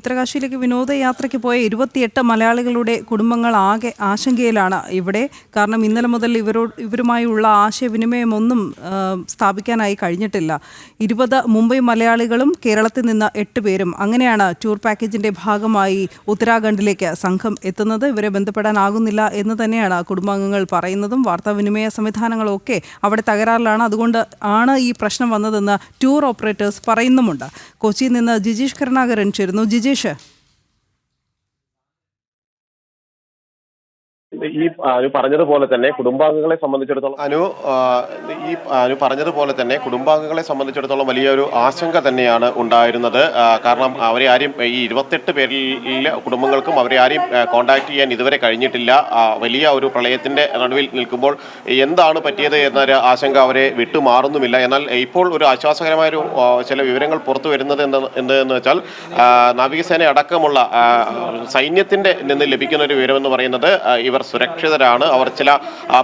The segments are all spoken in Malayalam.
ഉത്തരകാശിയിലേക്ക് വിനോദയാത്രയ്ക്ക് പോയ 28 മലയാളികളുടെ കുടുംബങ്ങൾ ആകെ ആശങ്കയിലാണ് ഇവിടെ. കാരണം ഇന്നലെ മുതൽ ഇവരുമായുള്ള ആശയവിനിമയമൊന്നും സ്ഥാപിക്കാനായി കഴിഞ്ഞിട്ടില്ല. 20 മുംബൈ മലയാളികളും കേരളത്തിൽ നിന്ന് 8 പേരും. അങ്ങനെയാണ് ടൂർ പാക്കേജിന്റെ ഭാഗമായി ഉത്തരാഖണ്ഡിലേക്ക് സംഘം എത്തുന്നത്. ഇവരെ ബന്ധപ്പെടാനാകുന്നില്ല എന്ന് തന്നെയാണ് കുടുംബാംഗങ്ങൾ പറയുന്നതും. വാർത്താവിനിമയ സംവിധാനങ്ങളൊക്കെ അവിടെ തകരാറിലാണ്. അതുകൊണ്ട് ആണ് ഈ പ്രശ്നം വന്നതെന്ന് ടൂർ ഓപ്പറേറ്റേഴ്സ് പറയുന്നുമുണ്ട്. കൊച്ചിയിൽ നിന്ന് ജിജീഷ് കരുണാകരൻ ചേരുന്നു. ജിജീഷ്, ഈ പറഞ്ഞതുപോലെ തന്നെ കുടുംബാംഗങ്ങളെ സംബന്ധിച്ചിടത്തോളം വലിയൊരു ആശങ്ക തന്നെയാണ് ഉണ്ടായിരുന്നത്. കാരണം അവരെ ആരും ഈ 28 പേരിലെ കുടുംബങ്ങൾക്കും അവരെ ആരെയും കോൺടാക്ട് ചെയ്യാൻ ഇതുവരെ കഴിഞ്ഞിട്ടില്ല. വലിയ ഒരു പ്രളയത്തിന്റെ നടുവിൽ നിൽക്കുമ്പോൾ എന്താണ് പറ്റിയത് എന്നൊരു ആശങ്ക അവരെ വിട്ടുമാറുന്നുമില്ല. എന്നാൽ ഇപ്പോൾ ഒരു ആശ്വാസകരമായൊരു ചില വിവരങ്ങൾ പുറത്തു വരുന്നത് എന്തെന്ന് വെച്ചാൽ നാവികസേന അടക്കമുള്ള സൈന്യത്തിന്റെ നിന്ന് ലഭിക്കുന്ന ഒരു വിവരമെന്ന് പറയുന്നത് ഇവർ സുരക്ഷിതരാണ്. അവർ ചില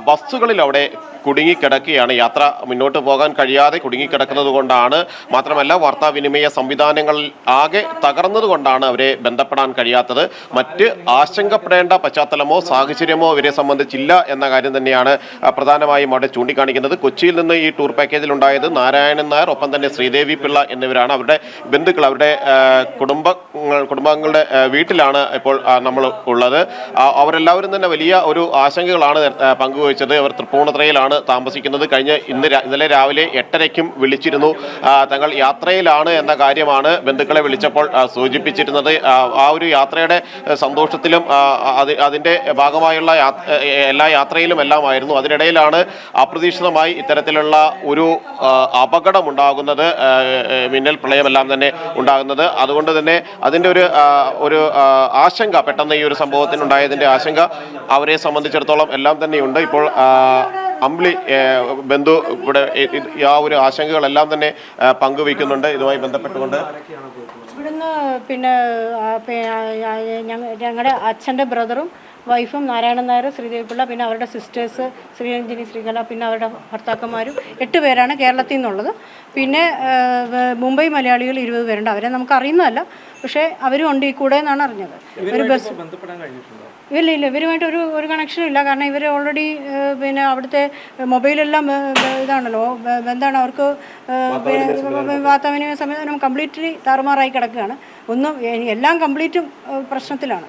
ബസ്സുകളിൽ അവിടെ കുടുങ്ങിക്കിടക്കുകയാണ്. യാത്ര മുന്നോട്ട് പോകാൻ കഴിയാതെ കുടുങ്ങിക്കിടക്കുന്നത് കൊണ്ടാണ്. മാത്രമല്ല വാർത്താവിനിമയ സംവിധാനങ്ങൾ ആകെ തകർന്നത് കൊണ്ടാണ് അവരെ ബന്ധപ്പെടാൻ കഴിയാത്തത്. മറ്റ് ആശങ്കപ്പെടേണ്ട പശ്ചാത്തലമോ സാഹചര്യമോ ഇവരെ സംബന്ധിച്ചില്ല എന്ന കാര്യം തന്നെയാണ് പ്രധാനമായും അവിടെ ചൂണ്ടിക്കാണിക്കുന്നത്. കൊച്ചിയിൽ നിന്ന് ഈ ടൂർ പാക്കേജിൽ ഉണ്ടായത് നാരായണൻ നായർ, ഒപ്പം തന്നെ ശ്രീദേവി പിള്ള എന്നിവരാണ്. അവരുടെ ബന്ധുക്കൾ, അവരുടെ കുടുംബാംഗങ്ങളുടെ വീട്ടിലാണ് ഇപ്പോൾ നമ്മൾ ഉള്ളത്. അവരെല്ലാവരും തന്നെ വലിയ ഒരു ആശങ്കകളാണ് പങ്കുവച്ചത്. അവർ തൃപ്പൂണിത്തുറയിലാണ് താമസിക്കുന്നത്. ഇന്നലെ രാവിലെ 8:30 വിളിച്ചിരുന്നു. തങ്ങൾ യാത്രയിലാണ് എന്ന കാര്യമാണ് ബന്ധുക്കളെ വിളിച്ചപ്പോൾ സൂചിപ്പിച്ചിരുന്നത്. ആ ഒരു യാത്രയുടെ സന്തോഷത്തിലും അതിന്റെ ഭാഗമായുള്ള എല്ലാ യാത്രയിലും എല്ലാമായിരുന്നു. അതിനിടയിലാണ് അപ്രതീക്ഷിതമായി ഇത്തരത്തിലുള്ള ഒരു അപകടം ഉണ്ടാകുന്നത്, മിന്നൽ പ്രളയമെല്ലാം തന്നെ ഉണ്ടാകുന്നത്. അതുകൊണ്ട് തന്നെ അതിന്റെ ഒരു ആശങ്ക, പെട്ടെന്ന് ഈ ഒരു സംഭവത്തിനുണ്ടായതിന്റെ ആശങ്ക അവരെ സംബന്ധിച്ചിടത്തോളം എല്ലാം തന്നെയുണ്ട്. ഇപ്പോൾ അമ്പിളി ബന്ധു ഇവിടെ ആ ഒരു ആശങ്കകളെല്ലാം തന്നെ പങ്കുവയ്ക്കുന്നുണ്ട്. ഇതുമായി ബന്ധപ്പെട്ടുകൊണ്ട് ഇവിടുന്ന് പിന്നെ ഞങ്ങളുടെ അച്ഛൻ്റെ ബ്രദറും വൈഫും നാരായണൻ നായർ, ശ്രീദേവി പിള്ള, പിന്നെ അവരുടെ സിസ്റ്റേഴ്സ് ശ്രീരഞ്ജിനി, ശ്രീകല, പിന്നെ അവരുടെ ഭർത്താക്കന്മാരും 8 പേരാണ് കേരളത്തിൽ നിന്നുള്ളത്. പിന്നെ മുംബൈ മലയാളികൾ 20 പേരുണ്ട്. അവരെ നമുക്ക് അറിയുന്നതല്ല, പക്ഷേ അവരും ഉണ്ട് ഈ കൂടെ എന്നാണ് അറിഞ്ഞത്. ഒരു ബസ് ഇല്ല ഇവരുമായിട്ട് ഒരു കണക്ഷനും ഇല്ല. കാരണം ഇവർ ഓൾറെഡി പിന്നെ അവിടുത്തെ മൊബൈലെല്ലാം ഇതാണല്ലോ, എന്താണ് അവർക്ക് വാർത്താവിനിമയ സംവിധാനം കംപ്ലീറ്റ്ലി താറുമാറായി കിടക്കുകയാണ്. ഒന്നും എല്ലാം കംപ്ലീറ്റും പ്രശ്നത്തിലാണ്.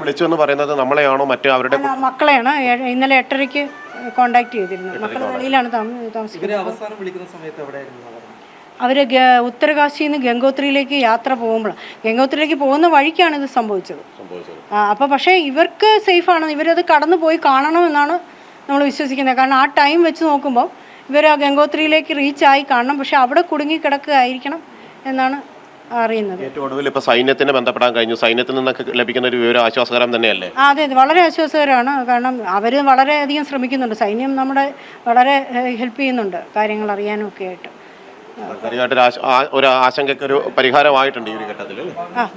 വിളിച്ചു എന്ന് പറയുന്നത് നമ്മളെയാണോ മറ്റു അവരുടെ മക്കളെയാണ്? ഇന്നലെ 8:30 കോണ്ടാക്ട് ചെയ്തിരുന്നത്. മക്കൾ വെളിയിലാണ് താമസിക്കുന്നത്. അവർ ഉത്തരകാശിയിൽ നിന്ന് ഗംഗോത്രിയിലേക്ക് യാത്ര പോകുമ്പോൾ, ഗംഗോത്രിയിലേക്ക് പോകുന്ന വഴിക്കാണ് ഇത് സംഭവിച്ചത്. അപ്പോൾ പക്ഷേ ഇവർക്ക് സേഫാണ്. ഇവരത് കടന്നു പോയി കാണണമെന്നാണ് നമ്മൾ വിശ്വസിക്കുന്നത്. കാരണം ആ ടൈം വെച്ച് നോക്കുമ്പോൾ ഇവർ ആ ഗംഗോത്രിയിലേക്ക് റീച്ചായി കാണണം. പക്ഷേ അവിടെ കുടുങ്ങി കിടക്കുകയായിരിക്കണം എന്നാണ് അറിയുന്നത്. ഏറ്റവും ഒടുവിൽ ഇപ്പോൾ സൈന്യത്തിന് ബന്ധപ്പെടാൻ കഴിഞ്ഞു. സൈന്യത്തിൽ നിന്നൊക്കെ ലഭിക്കുന്ന ഒരു വിവരം ആശ്വാസകരം തന്നെയല്ലേ? അതെ, വളരെ ആശ്വാസകരമാണ്. കാരണം അവർ വളരെയധികം ശ്രമിക്കുന്നുണ്ട്. സൈന്യം നമ്മുടെ വളരെ ഹെൽപ്പ് ചെയ്യുന്നുണ്ട് കാര്യങ്ങൾ അറിയാനും ഒക്കെ ആയിട്ട്. ഒരു ആശങ്കയ്ക്ക് ഒരു പരിഹാരമായിട്ടുണ്ട് ഈ ഒരു ഘട്ടത്തിൽ.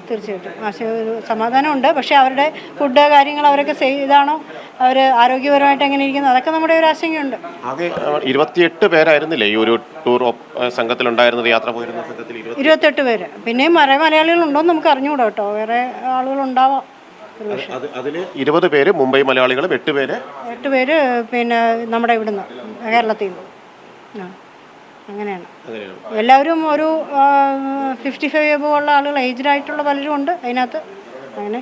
തീർച്ചയായിട്ടും ഒരു സമാധാനമുണ്ട്. പക്ഷേ അവരുടെ ഫുഡ് കാര്യങ്ങൾ അവരൊക്കെ ഇതാണോ, അവർ ആരോഗ്യപരമായിട്ട് എങ്ങനെ ഇരിക്കുന്നു, അതൊക്കെ നമ്മുടെ ഒരു ആശങ്കയുണ്ട്. ആകെ 28 പേരായിരുന്നില്ലേ ഈ ഒരു ടൂർ സംഘത്തിലുണ്ടായിരുന്നത്? യാത്ര പോയിരുന്ന സംഘത്തിൽ 28 പേര്. പിന്നെയും മലയാളികളുണ്ടോയെന്ന് നമുക്ക് അറിഞ്ഞുകൂടാ കേട്ടോ, വേറെ ആളുകളുണ്ടാവാം. അതിൽ 20 പേര് മുംബൈ മലയാളികളും 8 പേര് പിന്നെ നമ്മുടെ ഇവിടുന്ന് കേരളത്തിൽ നിന്ന്. അങ്ങനെയാണ്. എല്ലാവരും ഒരു 55 എബോവ് ഉള്ള ആളുകൾ, ഏജ്ഡ് ആയിട്ടുള്ള പലരും ഉണ്ട് അതിനകത്ത്. അങ്ങനെ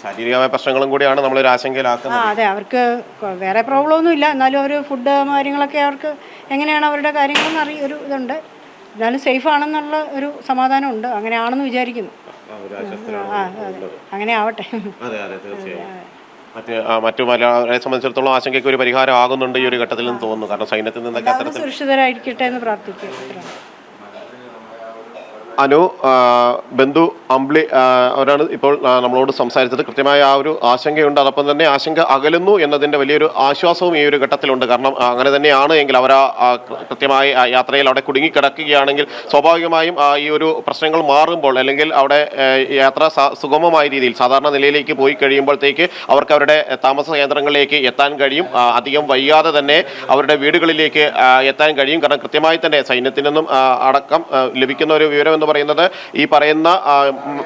ശാരീരികമായ പ്രശ്നങ്ങളും കൂടിയാണ് നമ്മളൊരു ആശങ്കയിലാക്കുന്നത്. അതെ, അവർക്ക് വേറെ പ്രോബ്ലം ഒന്നും ഇല്ല. എന്നാലും ഒരു ഫുഡ് കാര്യങ്ങളൊക്കെ അവർക്ക് എങ്ങനെയാണ് അവരുടെ കാര്യങ്ങളെന്ന് ഒരു ഇതുണ്ട്. എന്നാലും സേഫ് ആണെന്നുള്ള ഒരു സമാധാനമുണ്ട്. അങ്ങനെയാണെന്ന് വിചാരിക്കുന്നു. അങ്ങനെ ആവട്ടെ. മറ്റു മലയാളികളെ സംബന്ധിച്ചിടത്തോളം ആശങ്കയ്ക്ക് ഒരു പരിഹാരം ആകുന്നുണ്ട് ഈ ഒരു ഘട്ടത്തിൽ നിന്ന് തോന്നുന്നു. കാരണം സൈന്യത്തിൽ നിന്നൊക്കെ അത്തരത്തിൽ സുരക്ഷിതരായിരിക്കട്ടെ എന്ന് പ്രാർത്ഥിക്കുക. അനു, ബന്ധു, അമ്പിളി അവരാണ് ഇപ്പോൾ നമ്മളോട് സംസാരിച്ചത്. കൃത്യമായ ആ ഒരു ആശങ്കയുണ്ട്. അതോടൊപ്പം തന്നെ ആശങ്ക അകലുന്നു എന്നതിൻ്റെ വലിയൊരു ആശ്വാസവും ഈ ഒരു ഘട്ടത്തിലുണ്ട്. കാരണം അങ്ങനെ തന്നെയാണ് എങ്കിൽ അവർ കൃത്യമായി യാത്രയിൽ അവിടെ കുടുങ്ങിക്കിടക്കുകയാണെങ്കിൽ സ്വാഭാവികമായും ഈ ഒരു പ്രശ്നങ്ങൾ മാറുമ്പോൾ, അല്ലെങ്കിൽ അവിടെ യാത്ര സുഗമമായ രീതിയിൽ സാധാരണ നിലയിലേക്ക് പോയി കഴിയുമ്പോഴത്തേക്ക് അവർക്ക് അവരുടെ താമസ കേന്ദ്രങ്ങളിലേക്ക് എത്താൻ കഴിയും. അധികം വൈകാതെ തന്നെ അവരുടെ വീടുകളിലേക്ക് എത്താൻ കഴിയും. കാരണം കൃത്യമായി തന്നെ സൈന്യത്തിൽ നിന്നും അടക്കം ലഭിക്കുന്ന ഒരു വിവരം എന്ന് പറയുന്നത് ഈ പറയുന്ന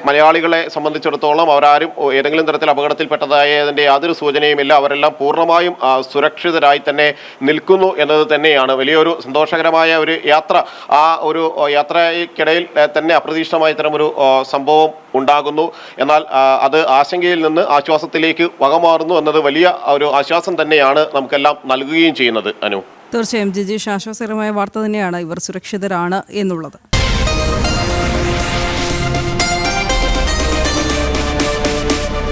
മലയാളികളെ സംബന്ധിച്ചിടത്തോളം അവരാരും ഏതെങ്കിലും തരത്തിൽ അപകടത്തിൽപ്പെട്ടതായതിൻ്റെ യാതൊരു സൂചനയുമില്ല. അവരെല്ലാം പൂർണ്ണമായും സുരക്ഷിതരായി തന്നെ നിൽക്കുന്നു എന്നത് തന്നെയാണ് വലിയൊരു സന്തോഷകരമായ ഒരു യാത്ര. ആ ഒരു യാത്രയ്ക്കിടയിൽ തന്നെ അപ്രതീക്ഷിതമായ ഇത്തരമൊരു സംഭവം ഉണ്ടാകുന്നു. എന്നാൽ അത് ആശങ്കയിൽ നിന്ന് ആശ്വാസത്തിലേക്ക് വകമാറുന്നു എന്നത് വലിയ ഒരു ആശ്വാസം തന്നെയാണ് നമുക്കെല്ലാം നൽകുകയും ചെയ്യുന്നത്. അനു, തീർച്ചയായും ജിജീഷ്, ആശ്വാസകരമായ വാർത്ത തന്നെയാണ് ഇവർ സുരക്ഷിതരാണ് എന്നുള്ളത്.